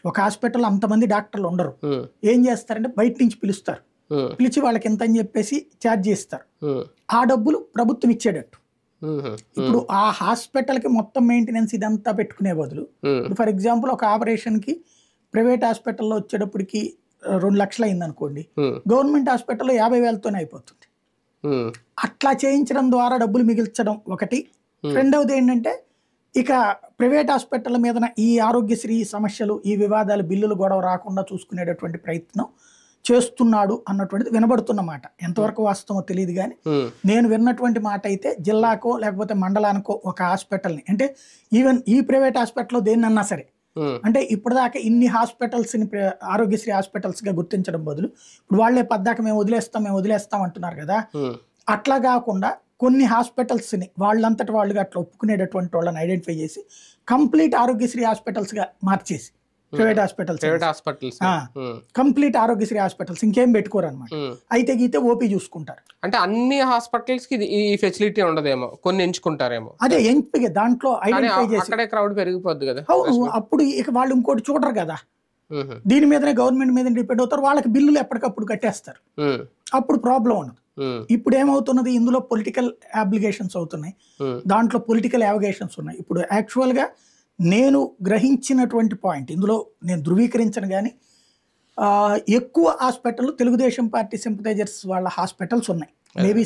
ఒక హాస్పిటల్ అంతమంది డాక్టర్లు ఉండరు. ఏం చేస్తారంటే బయట నుంచి పిలుస్తారు, పిలిచి వాళ్ళకి ఎంత అని చెప్పేసి ఛార్జ్ చేస్తారు. ఆ డబ్బులు ప్రభుత్వం ఇచ్చేటట్టు. ఇప్పుడు ఆ హాస్పిటల్కి మొత్తం మెయింటెనెన్స్ ఇదంతా పెట్టుకునే బదులు, ఫర్ ఎగ్జాంపుల్ ఒక ఆపరేషన్కి ప్రైవేట్ హాస్పిటల్లో వచ్చేటప్పటికి 2 లక్షలు అయింది అనుకోండి, గవర్నమెంట్ హాస్పిటల్లో 50,000తోనే అయిపోతుంది. అట్లా చేయించడం ద్వారా డబ్బులు మిగిల్చడం ఒకటి. రెండవది ఏంటంటే ఇక ప్రైవేట్ హాస్పిటల్ మీద ఈ ఆరోగ్యశ్రీ సమస్యలు, ఈ వివాదాలు, బిల్లులు గొడవ రాకుండా చూసుకునేటటువంటి ప్రయత్నం చేస్తున్నాడు అన్నటువంటిది వినబడుతున్న మాట. ఎంతవరకు వాస్తవమో తెలియదు కానీ నేను విన్నటువంటి మాట అయితే జిల్లాకో లేకపోతే మండలానికో ఒక హాస్పిటల్ని, అంటే ఈవెన్ ఈ ప్రైవేట్ హాస్పిటల్లో దేన్నన్నా సరే, అంటే ఇప్పటిదాకా ఇన్ని హాస్పిటల్స్ని ఆరోగ్యశ్రీ హాస్పిటల్స్గా గుర్తించడం బదులు ఇప్పుడు వాళ్ళే పద్దాక మేము వదిలేస్తాం అంటున్నారు కదా. అట్లా కాకుండా కొన్ని హాస్పిటల్స్ని వాళ్ళంతటి వాళ్ళుగా అట్లా ఒప్పుకునేటటువంటి వాళ్ళని ఐడెంటిఫై చేసి కంప్లీట్ ఆరోగ్యశ్రీ హాస్పిటల్స్గా మార్చేసి, private hospitals complete Aarogyasri hospitals ఇంకేం పెట్టుకోరు అనమాట. అయితే గీతే ఓపీ చూసుకుంటారు. అంటే అన్ని హాస్పిటల్స్ కి ఈ ఫెసిలిటీ ఉండదేమో, కొన్ని ఎంచుకుంటారేమో. అదే ఎంపిక దాంట్లో ఐడెంటిఫై చేసి అక్కడే క్రౌడ్ పెరిగిపోద్ది కదా. అప్పుడు ఇక వాళ్ళు ఇంకోటి చూడరు కదా, దీని మీదనే గవర్నమెంట్ మీద డిపెండ్ అవుతారు. వాళ్ళకి బిల్లులు ఎప్పటికప్పుడు కట్టేస్తారు, అప్పుడు ప్రాబ్లం ఉండదు. ఇప్పుడు ఏమవుతున్నది, ఇందులో పొలిటికల్ అబ్లిగేషన్స్ అవుతున్నాయి, దాంట్లో పొలిటికల్ అవగేషన్స్ ఉన్నాయి. ఇప్పుడు యాక్చువల్గా నేను గ్రహించినటువంటి పాయింట్, ఇందులో నేను ధృవీకరించను కానీ, ఎక్కువ హాస్పిటల్ తెలుగుదేశం పార్టీ సింపథైజర్స్ వాళ్ళ హాస్పిటల్స్ ఉన్నాయి. మేబీ